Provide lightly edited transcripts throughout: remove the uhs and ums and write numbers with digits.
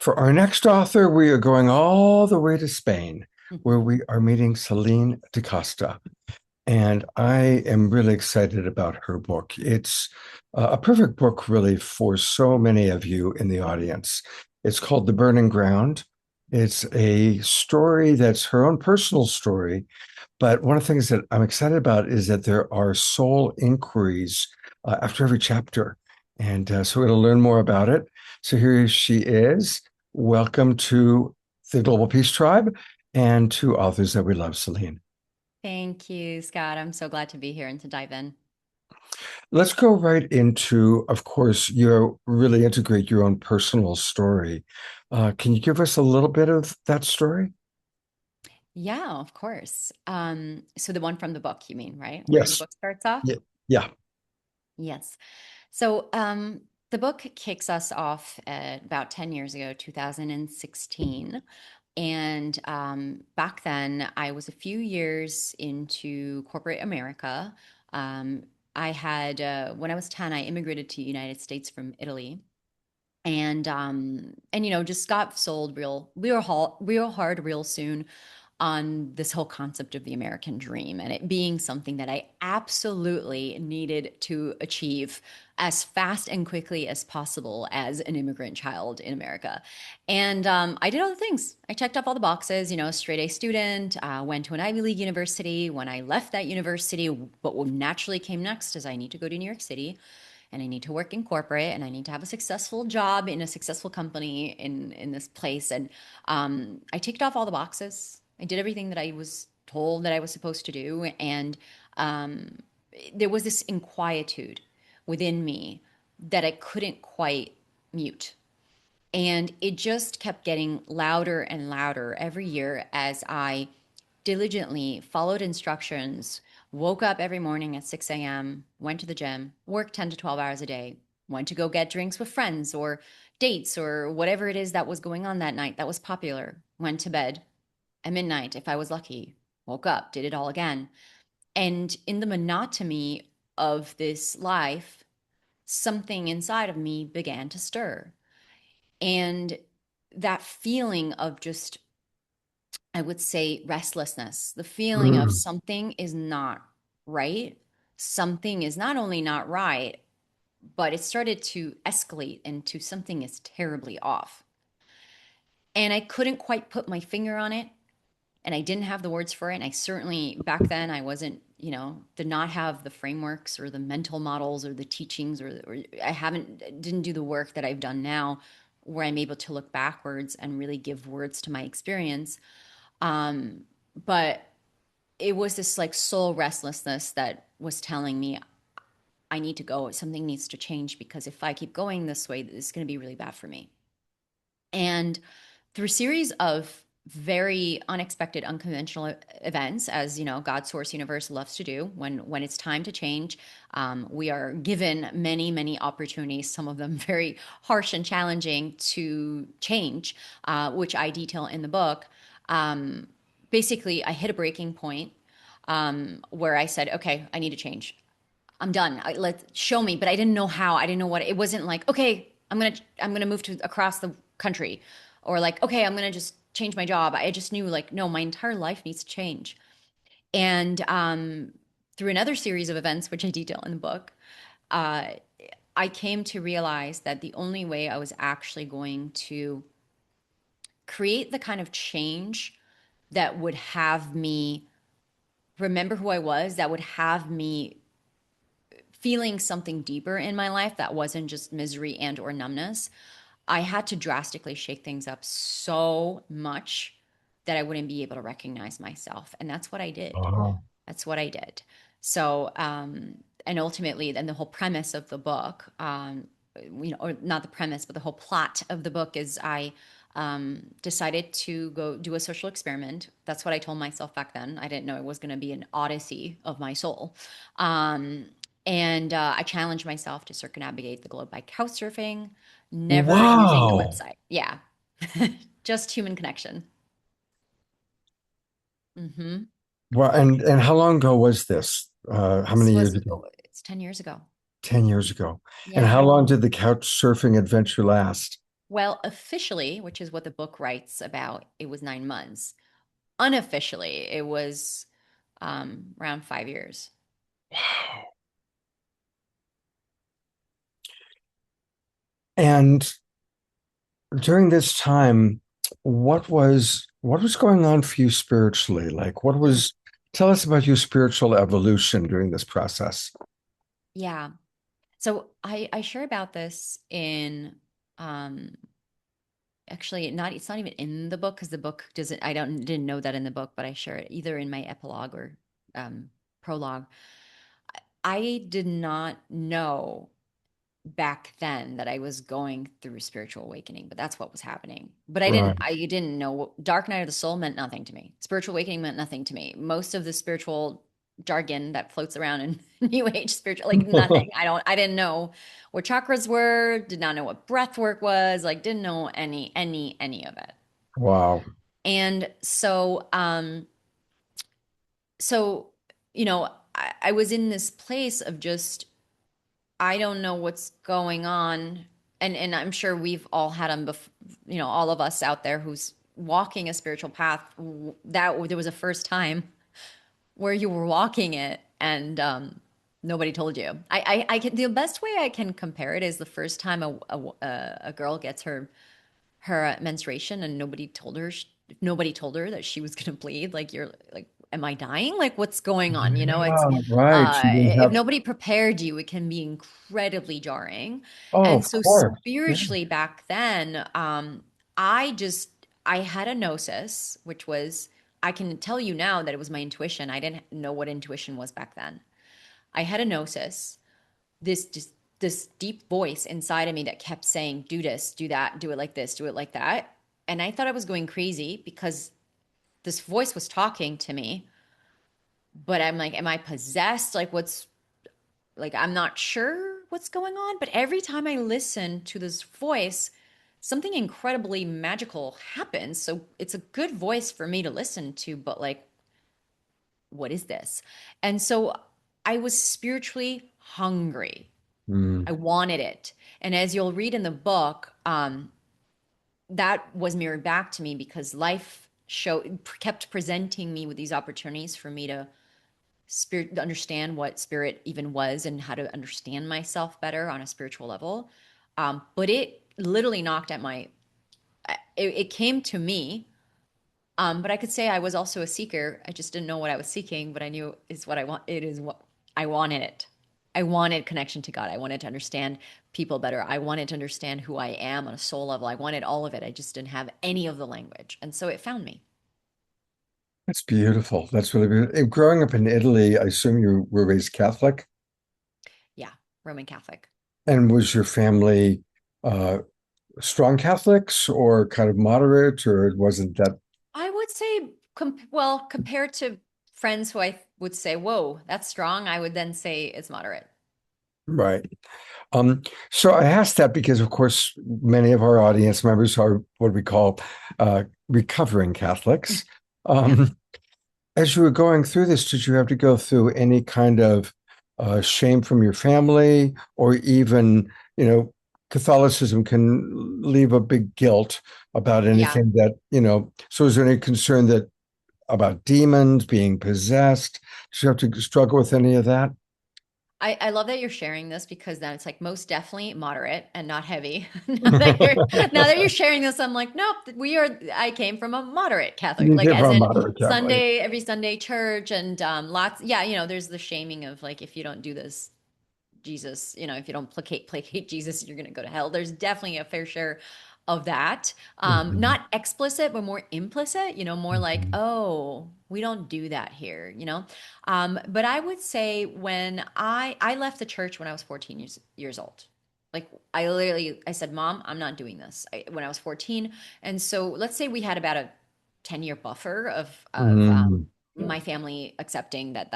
For our next author, we are going all the way to Spain, where we are meeting Celinne Da Costa. And I am really excited about her book. It's a perfect book, really, for so many of you in the audience. It's called The Burning Ground. It's a story that's her own personal story. But one of the things that I'm excited about is that there are soul inquiries after every chapter. And so we're going to learn more about it. So here she is. Welcome to the Global Peace Tribe and to authors that we love, Celine. Thank you, Scott. I'm so glad to be here and to dive in. Let's go right into, of course, you really integrate your own personal story. Can you give us a little bit of that story? Yeah, of course. So the one from the book, you mean, right? Where the Yes. book starts off? Yeah. Yeah. Yes. So the book kicks us off at about 10 years ago, 2016. And back then, I was a few years into corporate America. Um, when I was 10, I immigrated to the United States from Italy. And just got sold real hard real soon on this whole concept of the American dream and it being something that I absolutely needed to achieve as fast and quickly as possible as an immigrant child in America. And I did all the things. I checked off all the boxes, straight A student, went to an Ivy League university. When I left that university, what naturally came next is I need to go to New York City and I need to work in corporate and I need to have a successful job in a successful company in this place. And I ticked off all the boxes. I did everything that I was told that I was supposed to do. And um, there was this inquietude within me that I couldn't quite mute. And it just kept getting louder and louder every year as I diligently followed instructions, woke up every morning at 6 a.m., went to the gym, worked 10 to 12 hours a day, went to go get drinks with friends or dates or whatever it is that was going on that night that was popular, went to bed at midnight if I was lucky, woke up, did it all again. And in the monotony of this life, something inside of me began to stir. And that feeling of just, I would say, restlessness, the feeling of Mm. something is not right. Something is not only not right, but it started to escalate into something is terribly off. And I couldn't quite put my finger on it. And I didn't have the words for it. And I certainly, back then, I wasn't, did not have the frameworks or the mental models or the teachings, or didn't do the work that I've done now where I'm able to look backwards and really give words to my experience. Um, but it was this like soul restlessness that was telling me I need to go. Something needs to change because if I keep going this way, it's going to be really bad for me. And through a series of very unexpected, unconventional events, as you know, God Source Universe loves to do. When it's time to change, we are given many, many opportunities. Some of them very harsh and challenging to change, which I detail in the book. Um, Basically, I hit a breaking point where I said, "Okay, I need to change. I'm done. Let show me." But I didn't know how. I didn't know what. It wasn't like, "Okay, I'm gonna move to across the country," or like, "Okay, I'm gonna just change my job." I just knew like, no, my entire life needs to change. And through another series of events, which I detail in the book, uh, I came to realize that the only way I was actually going to create the kind of change that would have me remember who I was, that would have me feeling something deeper in my life that wasn't just misery and or numbness, I had to drastically shake things up so much that I wouldn't be able to recognize myself. And that's what I did. Oh. That's what I did. So, and ultimately, then the whole premise of the book, or not the premise, but the whole plot of the book is I decided to go do a social experiment. That's what I told myself back then. I didn't know it was going to be an odyssey of my soul. Um, and I challenged myself to circumnavigate the globe by couch surfing, never using a Wow. website. Yeah, just human connection. Hmm. Well, and how long ago was this? How This many years was, ago? oh, it's 10 years ago. 10 years ago. And Yeah. how long did the couch surfing adventure last? Well, officially, which is what the book writes about, it was 9 months. Unofficially, it was around 5 years. Wow. And during this time, what was going on for you spiritually? Like tell us about your spiritual evolution during this process. Yeah. So I share about this in um actually not it's not even in the book because the book doesn't I don't didn't know that in the book, but I share it either in my epilogue or prologue. I did not know back then that I was going through spiritual awakening, but that's what was happening. But Right. I didn't know Dark Night of the Soul meant nothing to me. Spiritual awakening meant nothing to me. Most of the spiritual jargon that floats around in New Age spiritual, like nothing. I didn't know what chakras were, did not know what breath work was, like didn't know any of it. Wow. And so, you know, I was in this place of just I don't know what's going on. And I'm sure we've all had them all of us out there who's walking a spiritual path that there was a first time where you were walking it and nobody told you. I can the best way I can compare it is the first time a girl gets her menstruation and nobody told her that she was going to bleed. Like you're like, am I dying? Like what's going on? It's Yeah, right. You didn't if have, nobody prepared you, it can be incredibly jarring. oh, And of so course. Yeah. spiritually back then, I just I had a gnosis, which was I can tell you now that it was my intuition. I didn't know what intuition was back then. I had a gnosis, this deep voice inside of me that kept saying, do this, do that, do it like this, do it like that. And I thought I was going crazy because this voice was talking to me, but I'm like, am I possessed? Like, I'm not sure what's going on. But every time I listen to this voice, something incredibly magical happens. So it's a good voice for me to listen to, but like, what is this? And so I was spiritually hungry. Mm, I wanted it. And as you'll read in the book, that was mirrored back to me because life kept presenting me with these opportunities for me to understand what spirit even was and how to understand myself better on a spiritual level. But it literally knocked at it came to me. But I could say I was also a seeker. I just didn't know what I was seeking, but I knew is what I want. It is what I wanted it. I wanted connection to God. I wanted to understand people better. I wanted to understand who I am on a soul level. I wanted all of it. I just didn't have any of the language. And so it found me. that's beautiful. That's really beautiful. And growing up in Italy, I assume you were raised Catholic. Yeah, Roman Catholic. And was your family uh, strong Catholics or kind of moderate, or it wasn't that I would say, well, compared to friends who I would say, whoa, that's strong, I would then say it's moderate. right? Um, so I asked that because, of course, many of our audience members are what we call recovering Catholics. Yeah. Um, as you were going through this, did you have to go through any kind of shame from your family, or even, Catholicism can leave a big guilt about Yeah. anything that, so is there any concern that about demons being possessed? Did you have to struggle with any of that? I love that you're sharing this because then it's like most definitely moderate and not heavy. Now that you're sharing this, I'm like, nope, I came from a moderate Catholic, You like came as from a in moderate Catholic. Every Sunday church and lots, yeah, there's the shaming of like if you don't do this, Jesus, if you don't placate Jesus, you're going to go to hell. There's definitely a fair share of that. Mhm, Not explicit, but more implicit, more like, mhm, oh, we don't do that here. But I would say when I left the church when I was 14 years old. Like I said, Mom, I'm not doing this when I was 14. And so let's say we had about a 10-year buffer of mhm, my family accepting that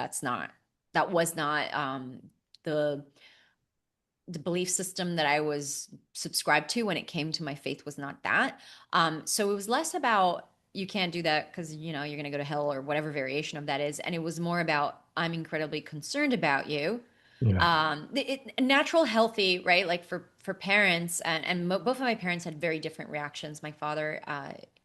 was not the the belief system that I was subscribed to when it came to my faith was not that. So it was less about you can't do that because you're going to go to hell or whatever variation of that is, and it was more about I'm incredibly concerned about you. yeah. Natural, healthy, right? Like for parents, and both of my parents had very different reactions. My father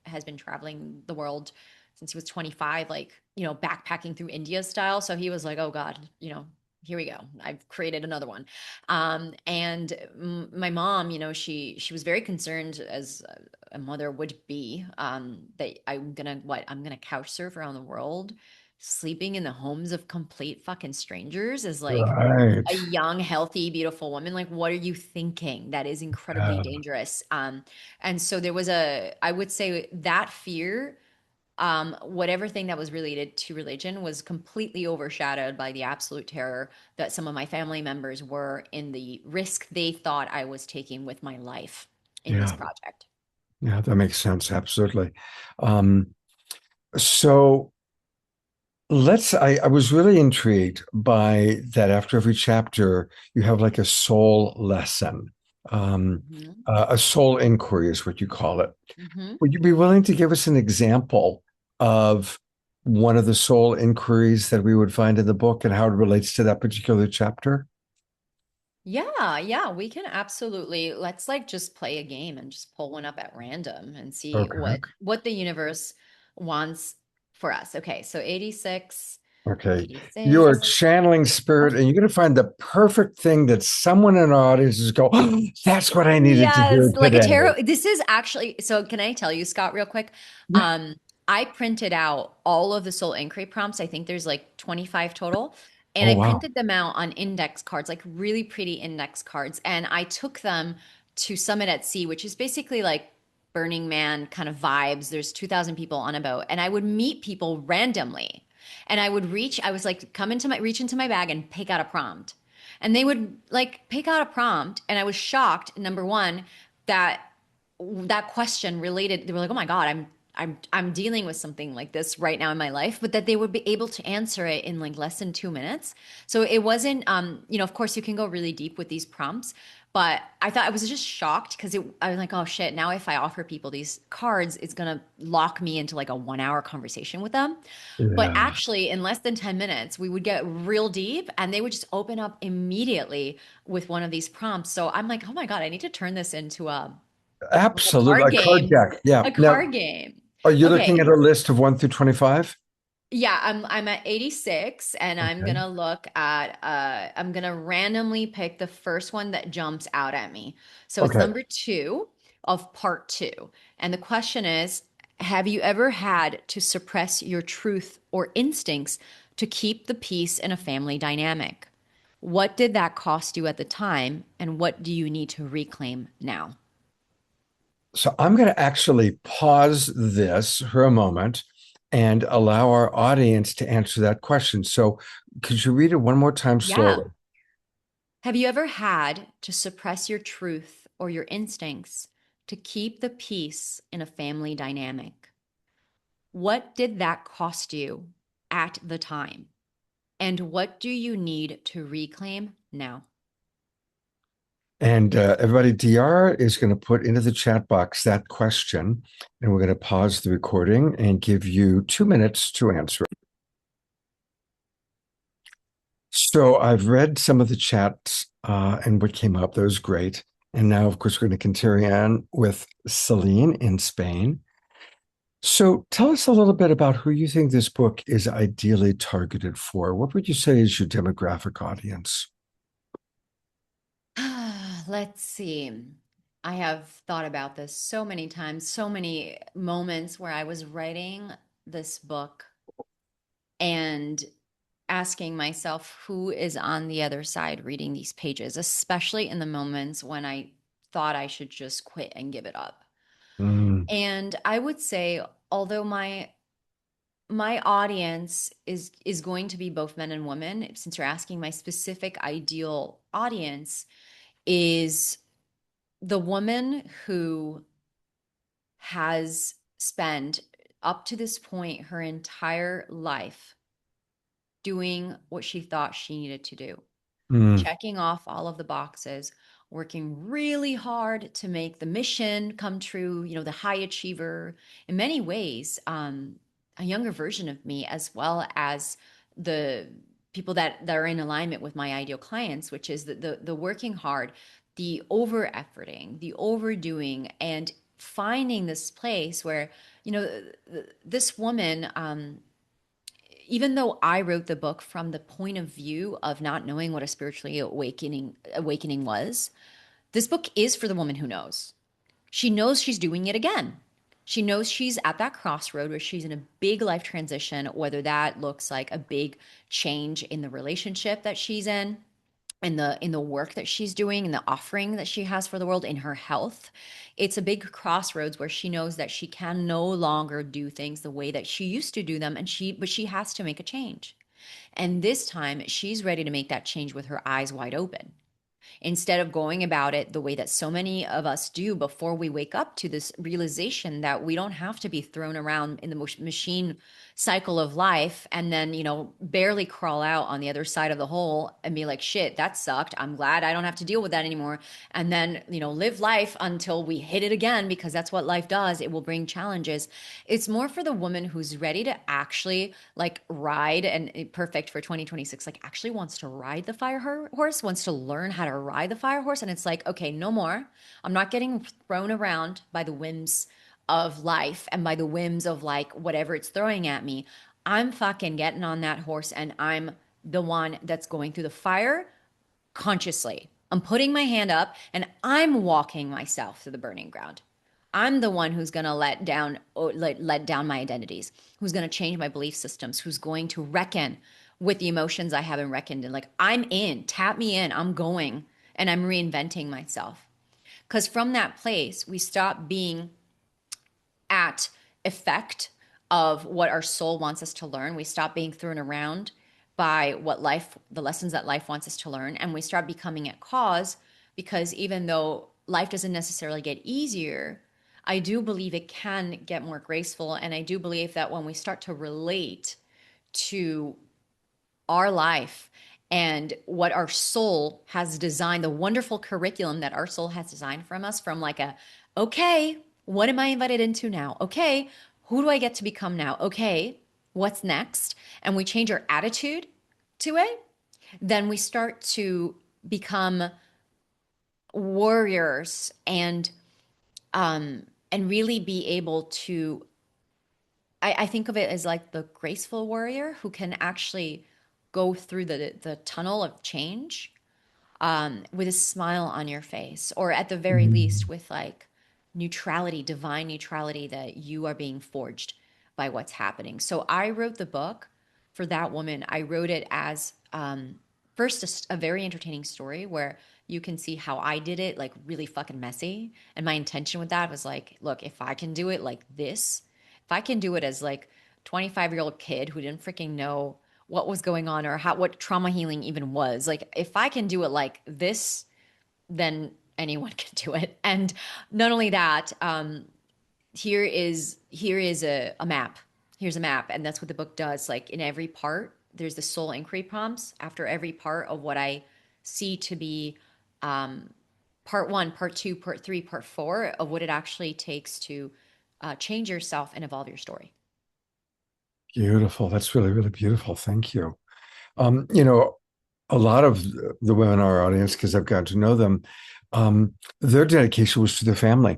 has been traveling the world since he was 25, like, backpacking through India style. So he was like, oh God, here we go. I've created another one. And my mom, she was very concerned, as a mother would be, that I'm gonna couch surf around the world, sleeping in the homes of complete fucking strangers, as like Right. a young, healthy, beautiful woman. Like, what are you thinking? That is incredibly Yeah. dangerous. And so there was I would say that fear, whatever thing that was related to religion was completely overshadowed by the absolute terror that some of my family members were in the risk they thought I was taking with my life in this Yeah. project. Yeah, that makes sense. Absolutely. Um, so I was really intrigued by that after every chapter, you have like a soul lesson. Um, Hmm. a soul inquiry is what you call it. Hmm. Would you be willing to give us an example of one of the soul inquiries that we would find in the book and how it relates to that particular chapter? Yeah, yeah, we can absolutely. Let's like just play a game and just pull one up at random and see Okay. what the universe wants for us. Okay, so Okay. You are 86. channeling spirit and you're going to find the perfect thing that someone in our audience is go, oh, that's what I needed to hear Yes, like a today. tarot. This is actually, so can I tell you, Scott, real quick? Yeah. Um, I printed out all of the soul inquiry prompts. I think there's like 25 total. And Oh, I wow. printed them out on index cards, like really pretty index cards. And I took them to Summit at Sea, which is basically like Burning Man kind of vibes. There's 2,000 people on a boat. And I would meet people randomly. And I was like, reach into my bag and pick out a prompt. And they would like pick out a prompt, and I was shocked, number one, that that question related. They were like, oh my God, I'm dealing with something like this right now in my life, but that they would be able to answer it in like less than 2 minutes. So it wasn't, of course you can go really deep with these prompts, but I thought, I was just shocked because I was like, oh shit, now if I offer people these cards, it's gonna lock me into like a 1 hour conversation with them. But Yeah. actually, in less than 10 minutes, we would get real deep and they would just open up immediately with one of these prompts. So I'm like, oh my God, I need to turn this into like a Absolutely. card A card game. deck. Yeah. A Now, card game. are you looking at Okay. a list of 1 through 25? Yeah, I'm at 86, and Okay. I'm gonna randomly pick the first one that jumps out at me. So it's Okay. number 2 of part 2. And the question is, have you ever had to suppress your truth or instincts to keep the peace in a family dynamic? What did that cost you at the time, and what do you need to reclaim now? So I'm going to actually pause this for a moment and allow our audience to answer that question. So could you read it one more time Yeah. slowly? Have you ever had to suppress your truth or your instincts to keep the peace in a family dynamic? What did that cost you at the time? And what do you need to reclaim now? And everybody, DR is going to put into the chat box that question, and we're going to pause the recording and give you 2 minutes to answer it. So I've read some of the chats and what came up. That was great. And now, of course, we're going to continue on with Celine in Spain. So tell us a little bit about who you think this book is ideally targeted for. What would you say is your demographic audience? Let's see. I have thought about this so many times, so many moments where I was writing this book and asking myself who is on the other side reading these pages, especially in the moments when I thought I should just quit and give it up. Mm, And I would say, although my audience is going to be both men and women, since you're asking, my specific ideal audience is the woman who has spent up to this point her entire life doing what she thought she needed to do, mm, checking off all of the boxes, working really hard to make the mission come true, the high achiever, in many ways, a younger version of me, as well as the people that are in alignment with my ideal clients, which is the working hard, the over efforting, the overdoing, and finding this place where, you know, this woman, even though I wrote the book from the point of view of not knowing what a spiritually awakening was, this book is for the woman who knows. She knows she's doing it again. She knows she's at that crossroad where she's in a big life transition, whether that looks like a big change in the relationship that she's in the work that she's doing, in the offering that she has for the world, in her health. It's a big crossroads where she knows that she can no longer do things the way that she used to do them, and she has to make a change. And this time she's ready to make that change with her eyes wide open, instead of going about it the way that so many of us do before we wake up to this realization that we don't have to be thrown around in the machine cycle of life and then, you know, barely crawl out on the other side of the hole and be like, shit, that sucked. I'm glad I don't have to deal with that anymore. And then, you know, live life until we hit it again, because that's what life does. It will bring challenges. It's more for the woman who's ready to actually like ride, and perfect for 2026, like actually wants to ride the fire horse, wants to learn how to ride the fire horse. And it's like, okay, no more. I'm not getting thrown around by the whims of life and by the whims of like whatever it's throwing at me. I'm fucking getting on that horse, and I'm the one that's going through the fire consciously. I'm putting my hand up and I'm walking myself to the burning ground. I'm the one who's going to let down my identities, who's going to change my belief systems, who's going to reckon with the emotions I haven't reckoned in. Like, I'm in, tap me in, I'm going, and I'm reinventing myself. Because from that place, we stop being at effect of what our soul wants us to learn. We stop being thrown around by the lessons that life wants us to learn, and we start becoming at cause, because even though life doesn't necessarily get easier, I do believe it can get more graceful. And I do believe that when we start to relate to our life and what our soul has designed, the wonderful curriculum that our soul has designed from us, from like a, okay, what am I invited into now? Okay, who do I get to become now? Okay, what's next? And we change our attitude to it, then we start to become warriors and really be able to, I think of it as like the graceful warrior who can actually go through the tunnel of change with a smile on your face, or at the very least Mm. with like neutrality, divine neutrality, that you are being forged by what's happening. So I wrote the book for that woman. I wrote it as first a very entertaining story where you can see how I did it, like really fucking messy. And my intention with that was like, look, if I can do it like this, if I can do it as like 25-year-old kid who didn't freaking know what was going on or how what trauma healing even was, like if I can do it like this, then anyone can do it. And not only that, here is a map. Here's a map, and that's what the book does. Like in every part, there's the soul inquiry prompts after every part of what I see to be part one, part two, part three, part four of what it actually takes to change yourself and evolve your story. Beautiful. That's really, really beautiful. Thank you. You know, a lot of the women in our audience, because I've gotten to know them, um, their dedication was to their family.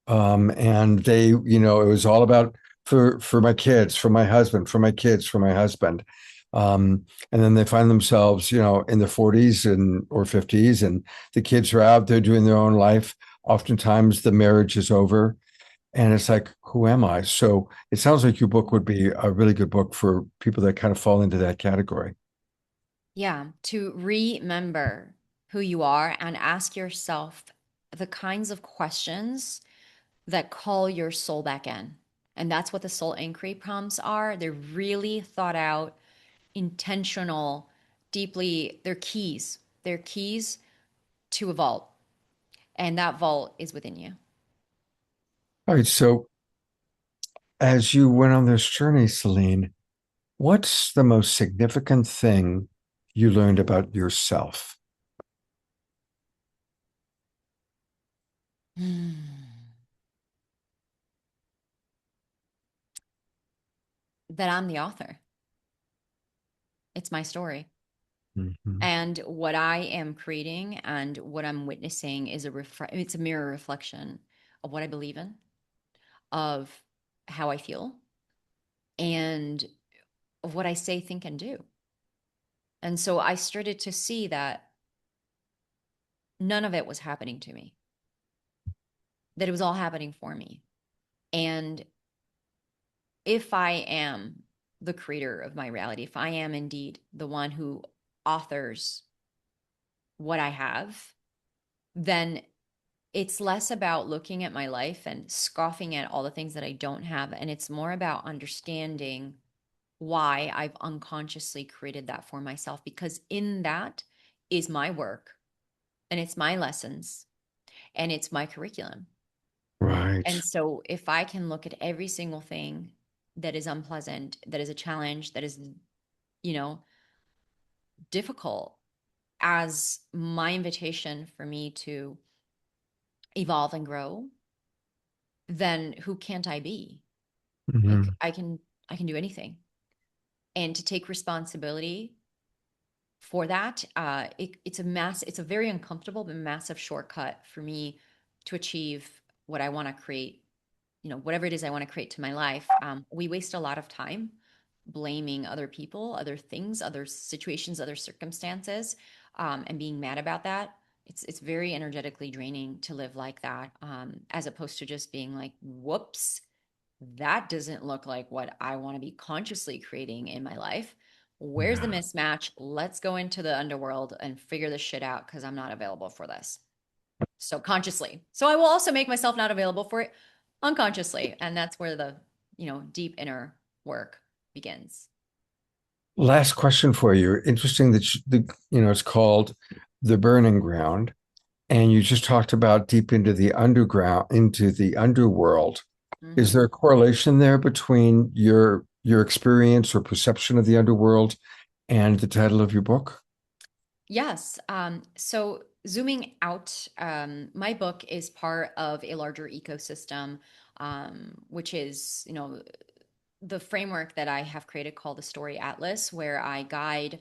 And they, you know, it was all about for my kids, for my husband, for my kids, for my husband. And then they find themselves, you know, in their 40s and or 50s, and the kids are out there doing their own life. Oftentimes the marriage is over. And it's like, who am I? So it sounds like your book would be a really good book for people that kind of fall into that category. Yeah, to remember who you are and ask yourself the kinds of questions that call your soul back in. And that's what the soul inquiry prompts are. They're really thought out, intentional, deeply, they're keys. They're keys to a vault. And that vault is within you. All right. So as you went on this journey, Celine, what's the most significant thing you learned about yourself? That I'm the author. It's my story. Mhm. And what I am creating and what I'm witnessing is it's a mirror reflection of what I believe in, of how I feel, and of what I say, think, and do. And so I started to see that none of it was happening to me, that it was all happening for me. And if I am the creator of my reality, if I am indeed the one who authors what I have, then it's less about looking at my life and scoffing at all the things that I don't have. And it's more about understanding why I've unconsciously created that for myself, because in that is my work and it's my lessons and it's my curriculum. Right. And so if I can look at every single thing that is unpleasant, that is a challenge, that is, you know, difficult as my invitation for me to evolve and grow, then who can't I be? Like Mhm. I can do anything. And to take responsibility for that, it's a very uncomfortable but massive shortcut for me to achieve what I want to create, whatever it is I want to create to my life. We waste a lot of time blaming other people, other things, other situations, other circumstances, and being mad about that. It's very energetically draining to live like that, as opposed to just being like, whoops, that doesn't look like what I want to be consciously creating in my life. Where's the Yeah. mismatch? Let's go into the underworld and figure this shit out because I'm not available for this. So consciously. So I will also make myself not available for it unconsciously. And that's where the, deep inner work begins. Last question for you. Interesting that it's called the burning ground, and you just talked about deep into the underground, into the underworld. Is Hmm. there a correlation there between your experience or perception of the underworld and the title of your book? Yes. So zooming out, my book is part of a larger ecosystem, which is, the framework that I have created called the Story Atlas, where I guide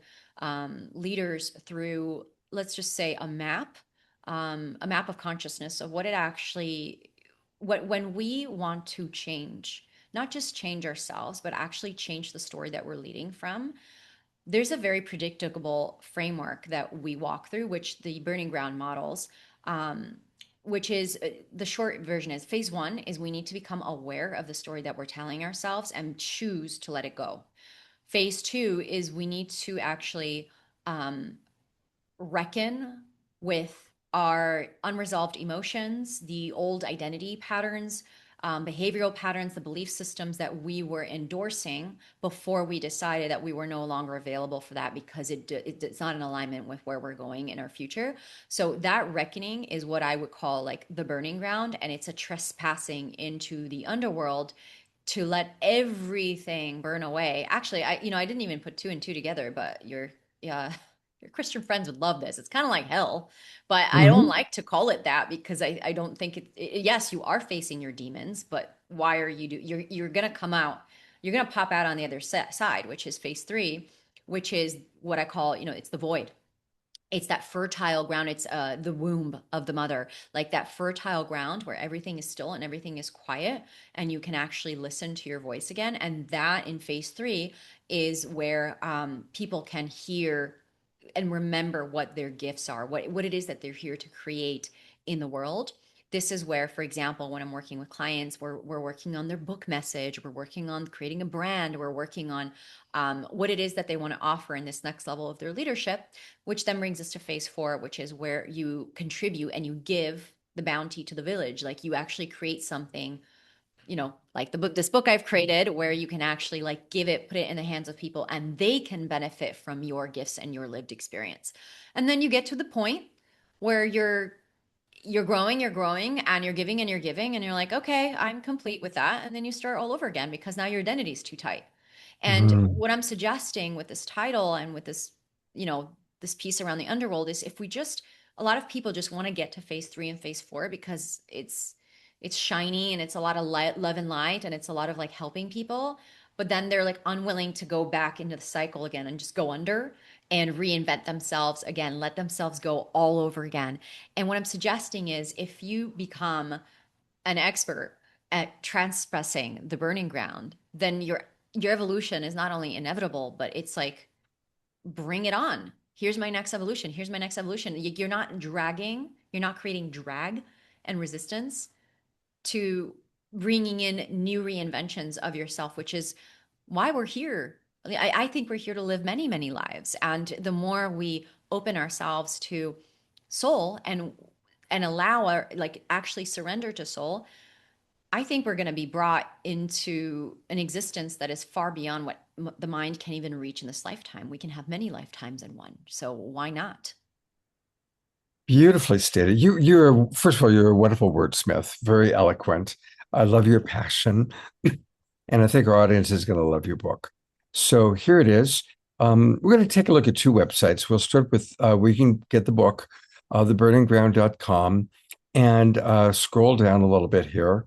leaders through, let's just say, a map of consciousness of what it actually, what when we want to change, not just change ourselves, but actually change the story that we're leading from. There's a very predictable framework that we walk through, which the Burning Ground models. Which is the short version is phase one is we need to become aware of the story that we're telling ourselves and choose to let it go. Phase two is we need to actually um, reckon with our unresolved emotions, the old identity patterns, behavioral patterns, the belief systems that we were endorsing before we decided that we were no longer available for that because it's not in alignment with where we're going in our future. So that reckoning is what I would call like the burning ground, and it's a trespassing into the underworld to let everything burn away. Actually, I didn't even put two and two together, but yeah, your Christian friends would love this. It's kind of like hell, but I don't Mhm. like to call it that because I don't think yes, you are facing your demons, but why are you're going to come out, you're going to pop out on the other side, which is phase three, which is what I call, it's the void. It's that fertile ground. It's the womb of the mother, like that fertile ground where everything is still and everything is quiet, and you can actually listen to your voice again. And that in phase three is where people can hear and remember what their gifts are, what it is that they're here to create in the world. This is where, for example, when I'm working with clients, we're working on their book message, we're working on creating a brand, we're working on what it is that they want to offer in this next level of their leadership, which then brings us to phase four, which is where you contribute and you give the bounty to the village. Like you actually create something, like this book I've created where you can actually like give it, put it in the hands of people and they can benefit from your gifts and your lived experience. And then you get to the point where you're growing and you're giving and you're giving and you're like, okay, I'm complete with that. And then you start all over again because now your identity is too tight. And Mhm. what I'm suggesting with this title and with this, this piece around the underworld is if we just, a lot of people just want to get to phase three and phase four because it's shiny and it's a lot of light, love and light, and it's a lot of like helping people. but then they're like unwilling to go back into the cycle again and just go under and reinvent themselves again, let themselves go all over again. And what I'm suggesting is if you become an expert at transpressing the burning ground, then your evolution is not only inevitable, but it's like bring it on. Here's my next evolution. Here's my next evolution. You're not dragging, you're not creating drag and resistance to bringing in new reinventions of yourself, which is why we're here. I think we're here to live many, many lives. And the more we open ourselves to soul and allow our like actually surrender to soul, I think we're going to be brought into an existence that is far beyond what the mind can even reach in this lifetime. We can have many lifetimes in one. So why not? Beautifully stated. You're first of all, you're a wonderful wordsmith, very eloquent. I love your passion, and I think our audience is going to love your book. So here it is. We're going to take a look at two websites. We'll start with where you can get the book, theburningground.com, and scroll down a little bit here.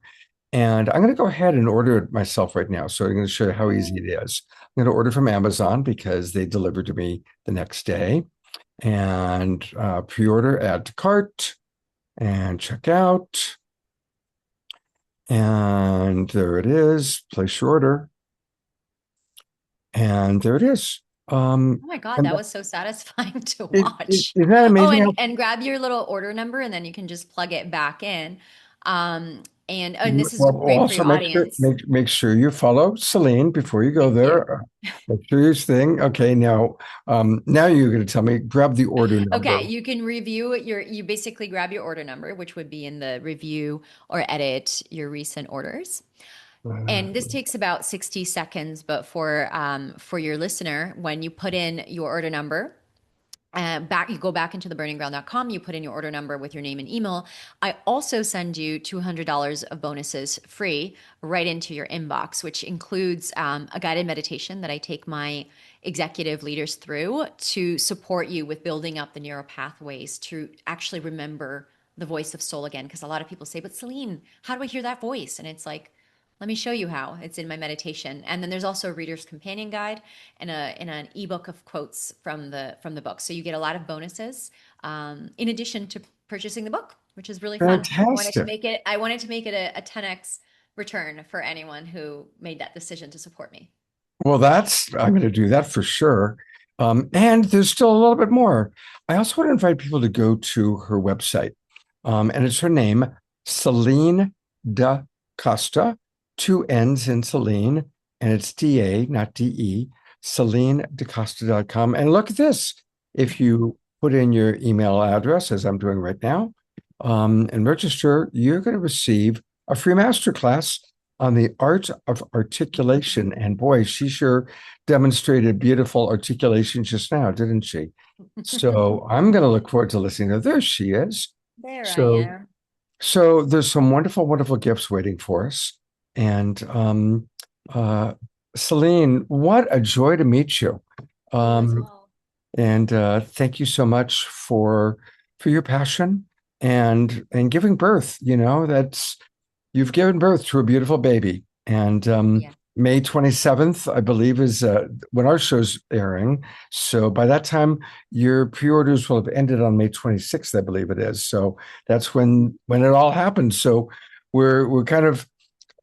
And I'm going to go ahead and order it myself right now. So I'm going to show you how easy it is. I'm going to order from Amazon because they deliver to me the next day. And pre-order, add to cart, and check out. And there it is. Place your order. And there it is. Oh my God, And that was so satisfying to is watch. that Oh, amazing? and grab your little order number and then you can just plug it back in. And this is Well, great for also your audience. make sure you follow Celine before you go Thank you. there. Make sure you thing. Okay, now you're going to tell me grab the order Okay, number. you can review you basically grab your order number, which would be in the review or edit your recent orders. And this takes about 60 seconds, but for your listener, when you put in your order number, you go back into theburningground.com, you put in your order number with your name and email. I also send you $200 of bonuses free right into your inbox, which includes a guided meditation that I take my executive leaders through to support you with building up the neural pathways to actually remember the voice of soul again. Because a lot of people say, but Celine, how do I hear that voice? And it's like, let me show you how. It's in my meditation. And then there's also a reader's companion guide and an ebook of quotes from the book. So you get a lot of bonuses in addition to purchasing the book, which is really fun. Fantastic. I wanted to make it a 10x return for anyone who made that decision to support me. Well, I'm going to do that for sure. And there's still a little bit more. I also want to invite people to go to her website. And it's her name, Celine Da Costa, two N's in Celine, and it's DA, not DE, CelineDaCosta.com. And look at this. If you put in your email address, as I'm doing right now, and register, you're going to receive a free masterclass on the art of articulation. And boy, she sure demonstrated beautiful articulation just now, didn't she? So I'm going to look forward to listening to. There she is. There I So, am. so there's some wonderful, wonderful gifts waiting for us. And uh, Celine, what a joy to meet you. You as Um, well. and thank you so much for your passion and giving birth. That's you've given birth to a beautiful baby. And Yeah. May 27th, I believe, is when our show's airing. So by that time, your pre-orders will have ended on May 26th, I believe it is. So that's when it all happens. So we're kind of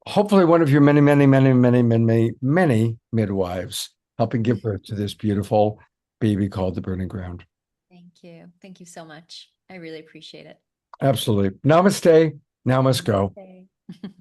hopefully one of your many, many, many, many, many, many midwives helping give birth to this beautiful baby called the Burning Ground. Thank you. Thank you so much. I really appreciate it. Absolutely. Namaste. Now must go. Namaste.